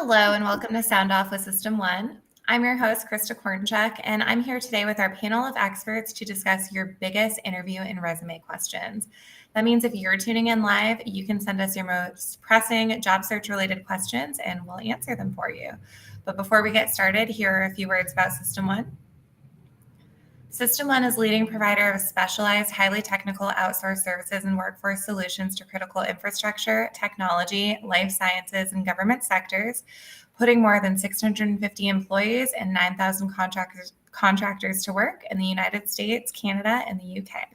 Hello and welcome to Sound Off with System 1. I'm your host, Krista Kornchuk, and I'm here today with our panel of experts to discuss your biggest interview and resume questions. That means if you're tuning in live, you can send us your most pressing job search related questions and we'll answer them for you. But before we get started, here are a few words about System 1. System 1 is leading provider of specialized, highly technical outsourced services and workforce solutions to critical infrastructure, technology, life sciences, and government sectors, putting more than 650 employees and 9,000 contractors to work in the United States, Canada, and the UK.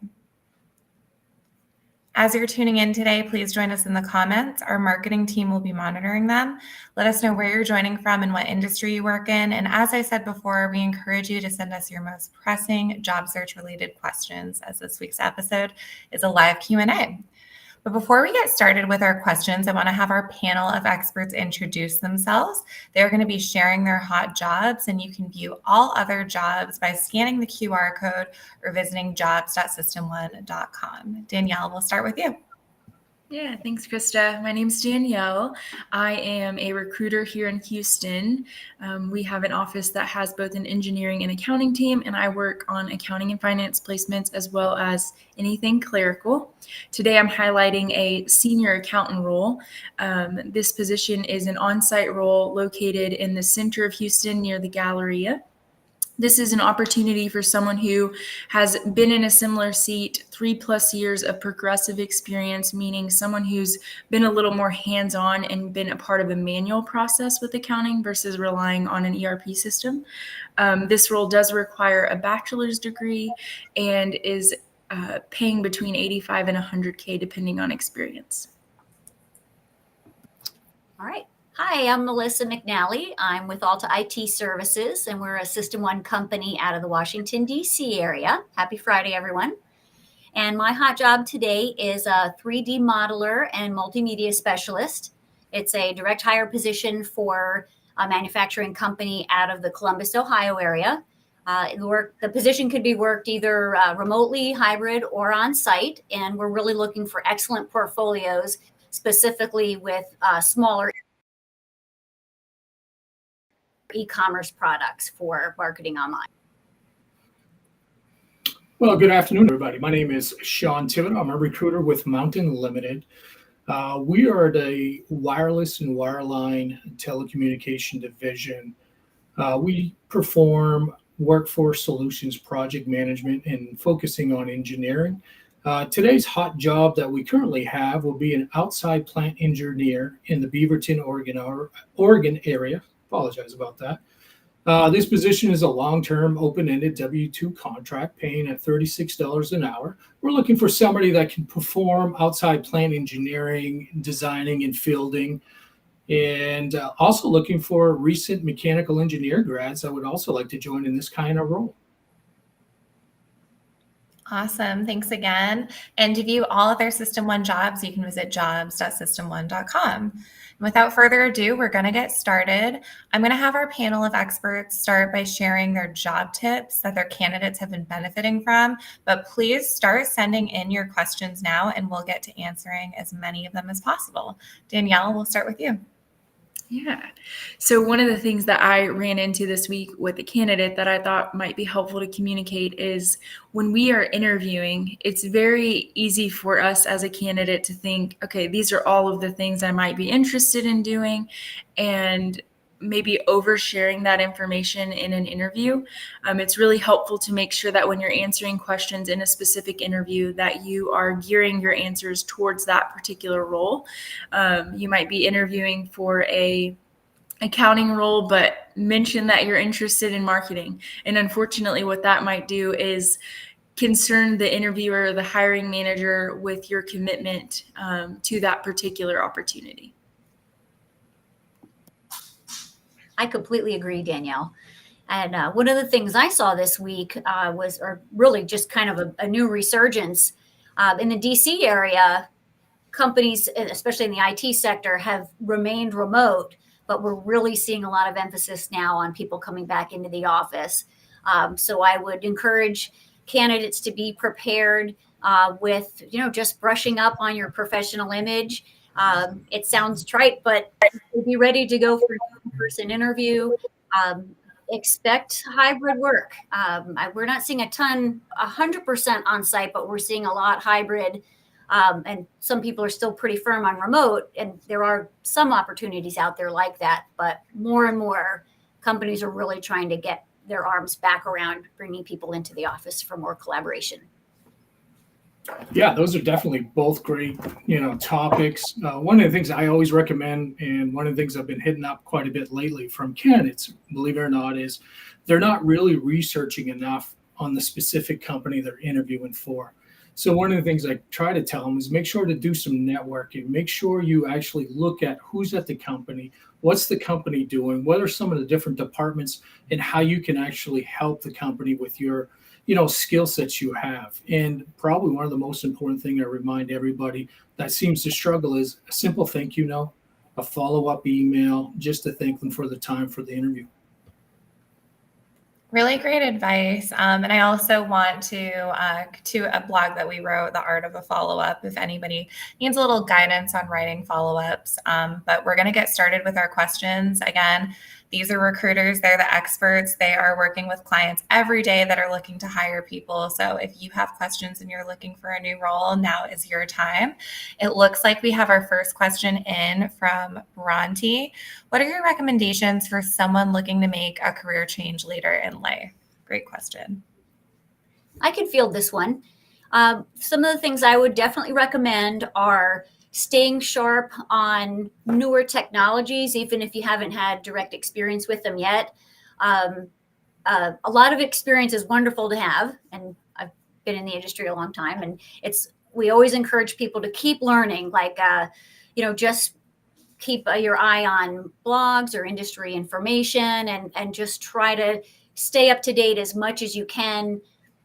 As you're tuning in today, please join us in the comments. Our marketing team will be monitoring them. Let us know where you're joining from and what industry you work in. And as I said before, we encourage you to send us your most pressing job search related questions, as this week's episode is a live Q&A. But before we get started with our questions, I want to have our panel of experts introduce themselves. They're going to be sharing their hot jobs, and you can view all other jobs by scanning the QR code or visiting jobs.system1.com. Danielle, we'll start with you. Yeah, thanks, Krista. My name's Danielle. I am a recruiter here in Houston. We have an office that has both an engineering and accounting team, and I work on accounting and finance placements as well as anything clerical. Today, I'm highlighting a senior accountant role. This position is an on-site role located in the center of Houston near the Galleria. This is an opportunity for someone who has been in a similar seat, 3+ years of progressive experience, meaning someone who's been a little more hands-on and been a part of a manual process with accounting versus relying on an ERP system. This role does require a bachelor's degree and is paying between $85,000 and $100,000 depending on experience. All right. Hi, I'm Melissa McNally. I'm with ALTA IT Services, and we're a System 1 company out of the Washington, D.C. area. Happy Friday, everyone. And my hot job today is a 3D modeler and multimedia specialist. It's a direct hire position for a manufacturing company out of the Columbus, Ohio area. The position could be worked either remotely, hybrid, or on site, and we're really looking for excellent portfolios, specifically with smaller e-commerce products for marketing online. Well, good afternoon, everybody. My name is Sean Thibodeau. I'm a recruiter with Mountain Limited. We are the wireless and wireline telecommunication division. We perform workforce solutions project management and focusing on engineering. Today's hot job that we currently have will be an outside plant engineer in the Beaverton, Oregon area. Apologize about that. This position is a long-term, open-ended W-2 contract paying at $36 an hour. We're looking for somebody that can perform outside plant engineering, designing, and fielding, and also looking for recent mechanical engineer grads that would also like to join in this kind of role. Awesome. Thanks again. And to view all other System 1 jobs, you can visit jobs.system1.com. Without further ado, we're going to get started. I'm going to have our panel of experts start by sharing their job tips that their candidates have been benefiting from. But please start sending in your questions now, and we'll get to answering as many of them as possible. Danielle, we'll start with you. Yeah. So one of the things that I ran into this week with a candidate that I thought might be helpful to communicate is when we are interviewing, it's very easy for us as a candidate to think, okay, these are all of the things I might be interested in doing, and maybe oversharing that information in an interview. It's really helpful to make sure that when you're answering questions in a specific interview that you are gearing your answers towards that particular role. You might be interviewing for a accounting role, but mention that you're interested in marketing. And unfortunately, what that might do is concern the interviewer or the hiring manager with your commitment to that particular opportunity. I completely agree, Danielle. And one of the things I saw this week was really just kind of a new resurgence. In the DC area, companies, especially in the IT sector, have remained remote, but we're really seeing a lot of emphasis now on people coming back into the office. So I would encourage candidates to be prepared with, just brushing up on your professional image. It sounds trite, but be ready to go for in-person interview. Expect hybrid work. We're not seeing 100% on site, but we're seeing a lot hybrid. And some people are still pretty firm on remote, and there are some opportunities out there like that. But more and more companies are really trying to get their arms back around bringing people into the office for more collaboration. Yeah, those are definitely both great, topics. One of the things I always recommend, and one of the things I've been hitting up quite a bit lately from candidates, believe it or not, is they're not really researching enough on the specific company they're interviewing for. So one of the things I try to tell them is make sure to do some networking. Make sure you actually look at who's at the company, what's the company doing, what are some of the different departments, and how you can actually help the company with your skill sets you have. And probably one of the most important thing I remind everybody that seems to struggle is a simple thank you note, a follow-up email, just to thank them for the time for the interview. Really great advice. And I also want to a blog that we wrote, The Art of a Follow-Up, if anybody needs a little guidance on writing follow-ups. But we're going to get started with our questions. Again, these are recruiters. They're the experts. They are working with clients every day that are looking to hire people. So if you have questions and you're looking for a new role, now is your time. It looks like we have our first question in from Bronte. What are your recommendations for someone looking to make a career change later in life? Great question. I could field this one. Some of the things I would definitely recommend are staying sharp on newer technologies, even if you haven't had direct experience with them yet. A lot of experience is wonderful to have, and I've been in the industry a long time, and we always encourage people to keep learning, just keep your eye on blogs or industry information, and just try to stay up to date as much as you can.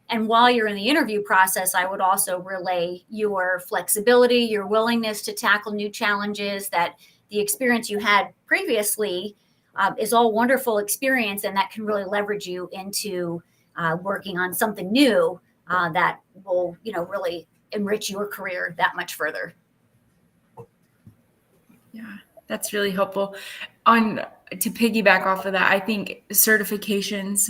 And while you're in the interview process, I would also relay your flexibility, your willingness to tackle new challenges, that the experience you had previously is all wonderful experience, and that can really leverage you into working on something new that will, really enrich your career that much further. Yeah, that's really helpful. To piggyback off of that, I think certifications,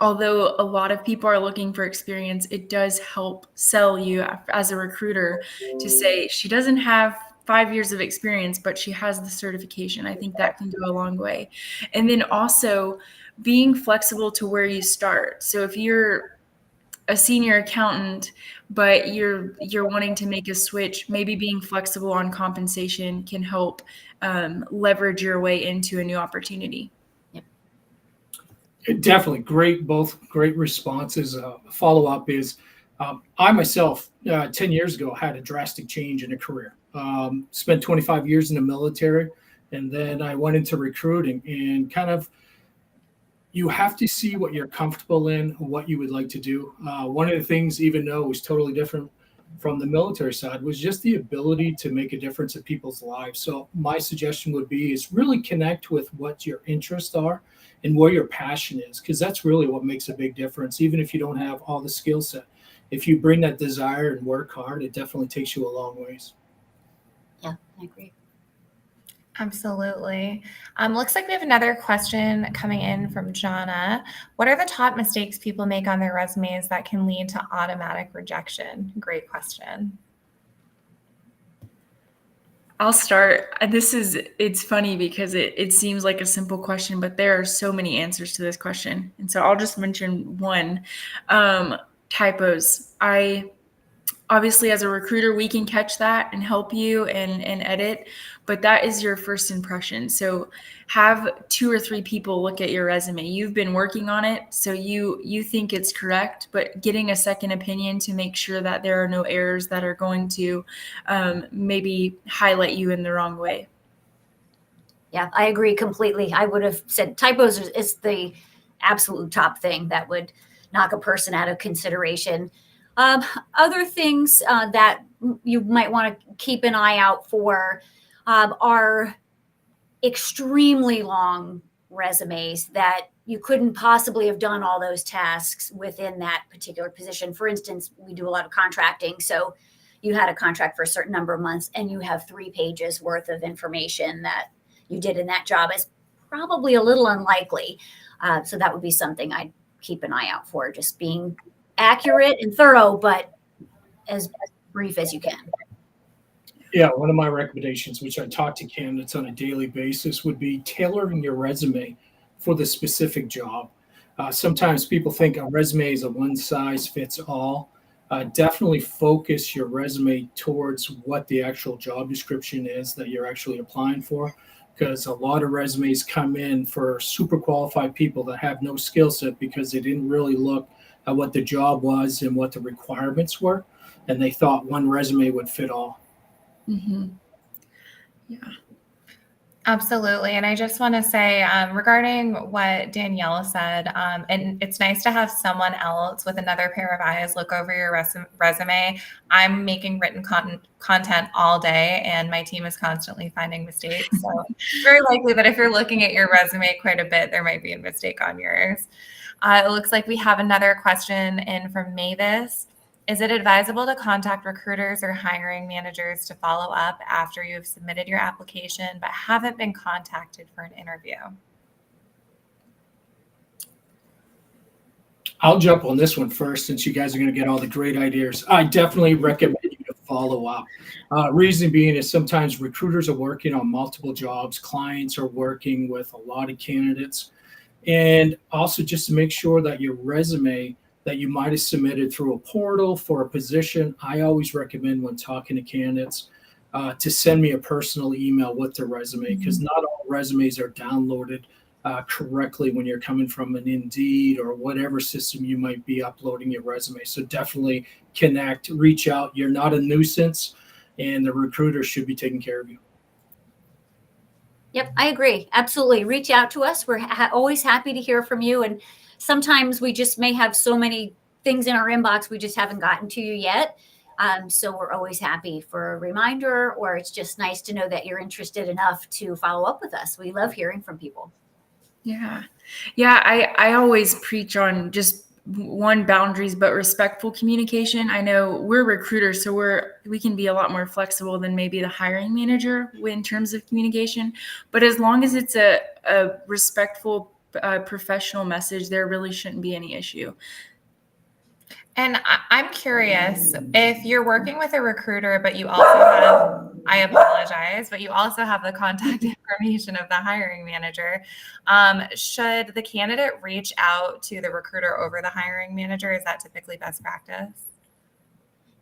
although a lot of people are looking for experience, it does help sell you as a recruiter to say she doesn't have 5 years of experience, but she has the certification. I think that can go a long way. And then also being flexible to where you start. So if you're a senior accountant, but you're wanting to make a switch, maybe being flexible on compensation can help leverage your way into a new opportunity. Definitely both great responses. Follow-up is, I myself, 10 years ago, had a drastic change in a career. Spent 25 years in the military, and then I went into recruiting, and kind of, you have to see what you're comfortable in, what you would like to do. One of the things, even though it was totally different from the military side, was just the ability to make a difference in people's lives. So my suggestion would be is really connect with what your interests are and where your passion is, because that's really what makes a big difference. Even if you don't have all the skill set, if you bring that desire and work hard, it definitely takes you a long ways. Yeah, I agree. Absolutely. Looks like we have another question coming in from Jonna. What are the top mistakes people make on their resumes that can lead to automatic rejection? Great question. I'll start. It's funny because it seems like a simple question, but there are so many answers to this question. And so I'll just mention one. Typos. Obviously, as a recruiter, we can catch that and help you and edit, but that is your first impression. So have 2 or 3 people look at your resume. You've been working on it, so you think it's correct, but getting a second opinion to make sure that there are no errors that are going to maybe highlight you in the wrong way. Yeah, I agree completely. I would have said typos is the absolute top thing that would knock a person out of consideration. Other things that you might want to keep an eye out for are extremely long resumes that you couldn't possibly have done all those tasks within that particular position. For instance, we do a lot of contracting. So you had a contract for a certain number of months and you have 3 pages worth of information that you did in that job as probably a little unlikely. So that would be something I'd keep an eye out for, just being accurate and thorough, but as brief as you can. Yeah, one of my recommendations, which I talk to candidates on a daily basis, would be tailoring your resume for the specific job. Sometimes people think a resume is a one size fits all. Definitely focus your resume towards what the actual job description is that you're actually applying for, because a lot of resumes come in for super qualified people that have no skill set because they didn't really look at what the job was and what the requirements were, and they thought one resume would fit all. Mm-hmm. Yeah. Absolutely. And I just want to say regarding what Danielle said, and it's nice to have someone else with another pair of eyes look over your resume. I'm making written content all day, and my team is constantly finding mistakes. So it's very likely that if you're looking at your resume quite a bit, there might be a mistake on yours. It looks like we have another question in from Mavis. Is it advisable to contact recruiters or hiring managers to follow up after you've submitted your application but haven't been contacted for an interview? I'll jump on this one first, since you guys are going to get all the great ideas. I definitely recommend you to follow up. Reason being is sometimes recruiters are working on multiple jobs, clients are working with a lot of candidates, and also just to make sure that your resume that you might have submitted through a portal for a position, I always recommend when talking to candidates to send me a personal email with their resume, because not all resumes are downloaded correctly when you're coming from an Indeed or whatever system you might be uploading your resume. So definitely connect, reach out. You're not a nuisance, and the recruiter should be taking care of you. Yep, I agree. Absolutely. Reach out to us. We're always happy to hear from you. And sometimes we just may have so many things in our inbox we just haven't gotten to you yet. So we're always happy for a reminder, or it's just nice to know that you're interested enough to follow up with us. We love hearing from people. Yeah. Yeah. I always preach on just one, boundaries, but respectful communication. I know we're recruiters, so we can be a lot more flexible than maybe the hiring manager in terms of communication. But as long as it's a respectful, professional message, there really shouldn't be any issue. And I'm curious, if you're working with a recruiter, but you also have, I apologize, but you also have the contact information of the hiring manager, should the candidate reach out to the recruiter over the hiring manager? Is that typically best practice?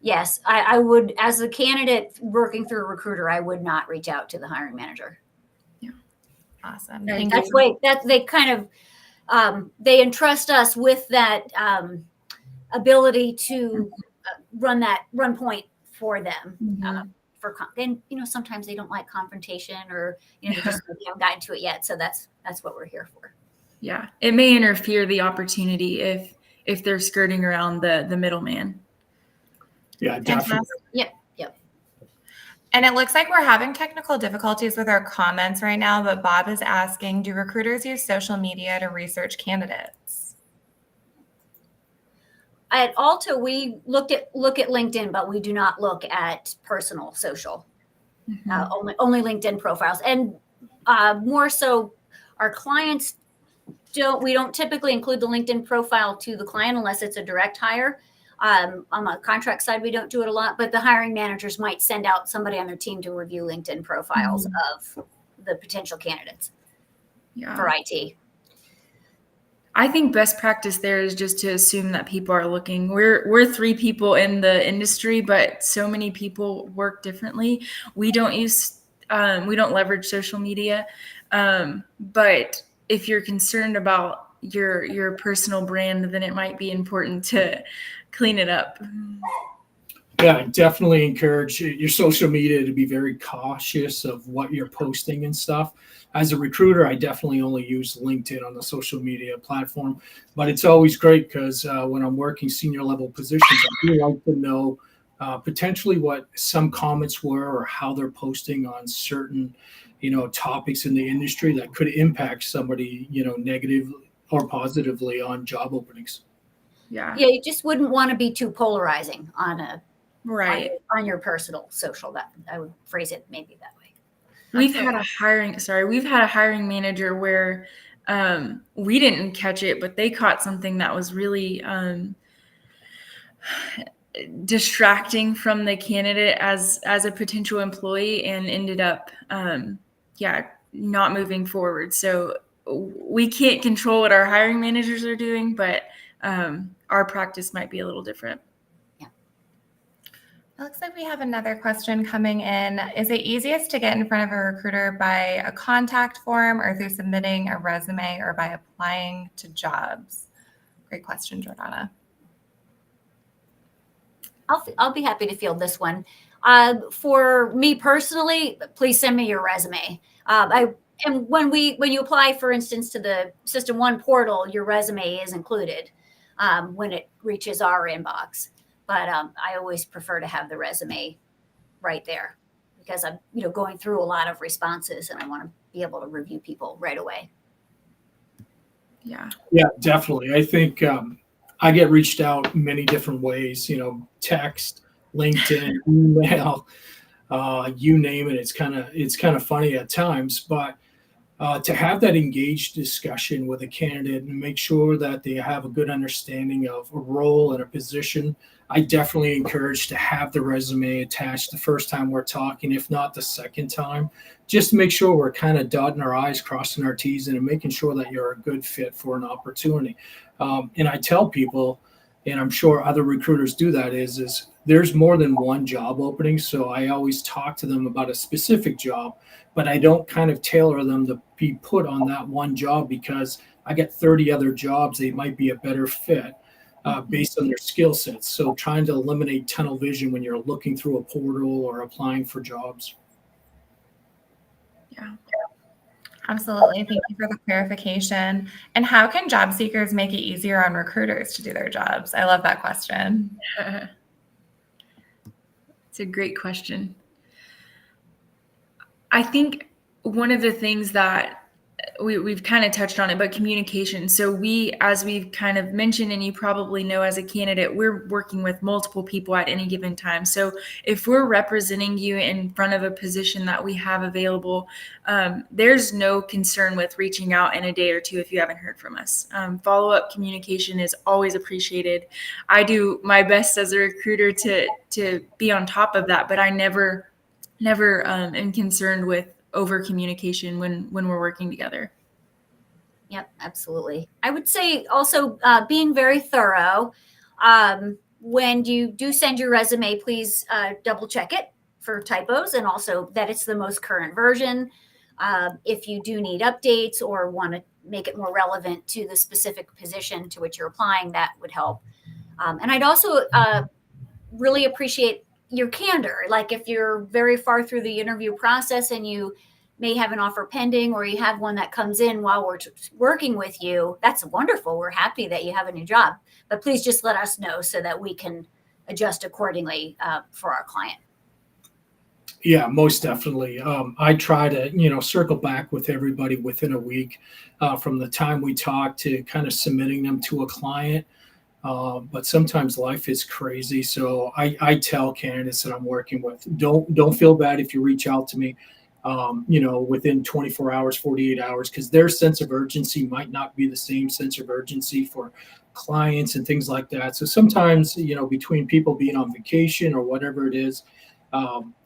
Yes, I would, as a candidate working through a recruiter, I would not reach out to the hiring manager. Yeah. Awesome. Thank Thank That's you. way that they kind of they entrust us with that ability to run point for them. And sometimes they don't like confrontation, or they just haven't gotten to it yet. So that's what we're here for. Yeah, it may interfere the opportunity if they're skirting around the middleman. Yeah, definitely. Yep. And it looks like we're having technical difficulties with our comments right now, but Bob is asking, do recruiters use social media to research candidates? At ALTA, we look at LinkedIn, but we do not look at personal social. Only LinkedIn profiles, and more so, our clients we don't typically include the LinkedIn profile to the client unless it's a direct hire. On the contract side, we don't do it a lot, but the hiring managers might send out somebody on their team to review LinkedIn profiles of the potential candidates for IT. I think best practice there is just to assume that people are looking. We're 3 people in the industry, but so many people work differently. We don't leverage social media, but if you're concerned about your personal brand, then it might be important to clean it up. Yeah, I definitely encourage your social media to be very cautious of what you're posting and stuff. As a recruiter, I definitely only use LinkedIn on the social media platform, but it's always great because when I'm working senior level positions, I do like to know potentially what some comments were or how they're posting on certain, topics in the industry that could impact somebody, negatively or positively on job openings. Yeah, you just wouldn't want to be too polarizing on Right. on your personal social. That I would phrase it maybe that way. We've had a hiring manager where we didn't catch it, but they caught something that was really distracting from the candidate as a potential employee, and ended up not moving forward. So we can't control what our hiring managers are doing, but our practice might be a little different. It looks like we have another question coming in. Is it easiest to get in front of a recruiter by a contact form, or through submitting a resume, or by applying to jobs? Great question, Jordana. I'll be happy to field this one. For me personally, please send me your resume. And when you apply, for instance, to the System 1 portal, your resume is included when it reaches our inbox. But I always prefer to have the resume right there, because I'm going through a lot of responses and I want to be able to review people right away. Yeah, definitely. I think I get reached out many different ways, text, LinkedIn, email, you name it. It's kind of funny at times, but to have that engaged discussion with a candidate and make sure that they have a good understanding of a role and a position, I definitely encourage to have the resume attached the first time we're talking, if not the second time, just to make sure we're kind of dotting our I's, crossing our T's, and making sure that you're a good fit for an opportunity. And I tell people, and I'm sure other recruiters do that, is there's more than one job opening. So I always talk to them about a specific job, but I don't kind of tailor them to be put on that one job, because I get 30 other jobs. They might be a better fit based on their skill sets. So trying to eliminate tunnel vision when you're looking through a portal or applying for jobs. Yeah. Absolutely. Thank you for the clarification. And how can job seekers make it easier on recruiters to do their jobs? I love that question. It's a great question. I think one of the things that we've kind of touched on it, but communication. So as we've kind of mentioned, and you probably know as a candidate, we're working with multiple people at any given time. So if we're representing you in front of a position that we have available, there's no concern with reaching out in a day or two if you haven't heard from us. Follow-up communication is always appreciated. I do my best as a recruiter to be on top of that, but I never am concerned with over communication when we're working together. Yep, absolutely. I would say also being very thorough. When you do send your resume, please double check it for typos, and also that it's the most current version. If you do need updates or want to make it more relevant to the specific position to which you're applying, that would help. And I'd also really appreciate your candor. Like if you're very far through the interview process and you may have an offer pending, or you have one that comes in while we're working with you, that's wonderful. We're happy that you have a new job, but please just let us know so that we can adjust accordingly for our client. Yeah, most definitely. I try to, circle back with everybody within a week from the time we talk to kind of submitting them to a client. But sometimes life is crazy. So I tell candidates that I'm working with, don't feel bad if you reach out to me, within 24 hours, 48 hours, because their sense of urgency might not be the same sense of urgency for clients and things like that. So sometimes, between people being on vacation or whatever it is,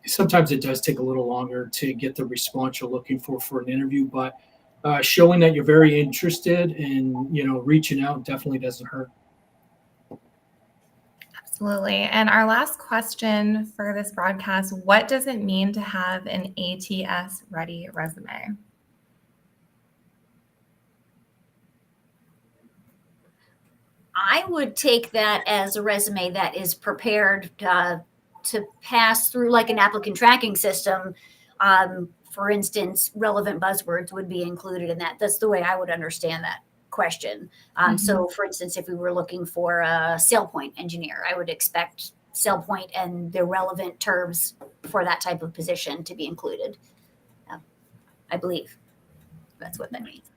sometimes it does take a little longer to get the response you're looking for an interview. But showing that you're very interested and, reaching out definitely doesn't hurt. Absolutely. And our last question for this broadcast, what does it mean to have an ATS-Ready resume? I would take that as a resume that is prepared to pass through like an applicant tracking system. For instance, relevant buzzwords would be included in that. That's the way I would understand that question. So for instance, if we were looking for a SailPoint engineer, I would expect SailPoint and the relevant terms for that type of position to be included. I believe that's what that means.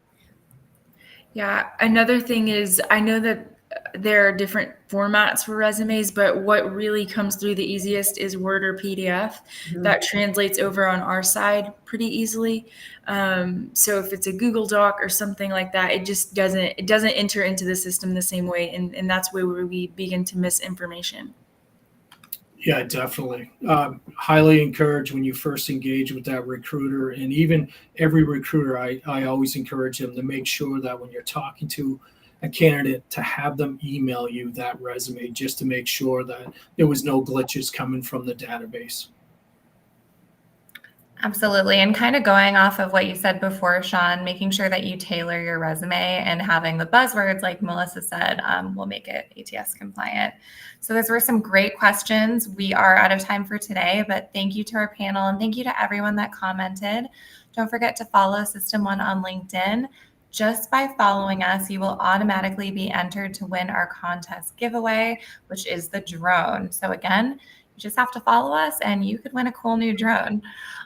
Yeah. Another thing is, I know that there are different formats for resumes, but what really comes through the easiest is Word or PDF. That translates over on our side pretty easily. So if it's a Google Doc or something like that, it just doesn't enter into the system the same way, and that's where we begin to miss information. Yeah, definitely. Highly encourage when you first engage with that recruiter, and even every recruiter, I always encourage them to make sure that when you're talking to a candidate, to have them email you that resume just to make sure that there was no glitches coming from the database. Absolutely. And kind of going off of what you said before, Sean, making sure that you tailor your resume and having the buzzwords, like Melissa said, will make it ATS compliant. So those were some great questions. We are out of time for today, but thank you to our panel and thank you to everyone that commented. Don't forget to follow System One on LinkedIn. Just by following us, you will automatically be entered to win our contest giveaway, which is the drone. So again, you just have to follow us and you could win a cool new drone.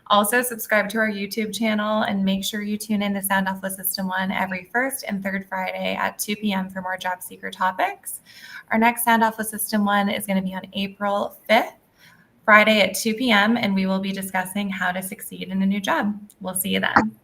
Also, subscribe to our YouTube channel and make sure you tune in to Sound Off with System One every first and third Friday at 2 p.m. for more job seeker topics. Our next Sound Off with System One is going to be on April 5th, Friday at 2 p.m., and we will be discussing how to succeed in a new job. We'll see you then.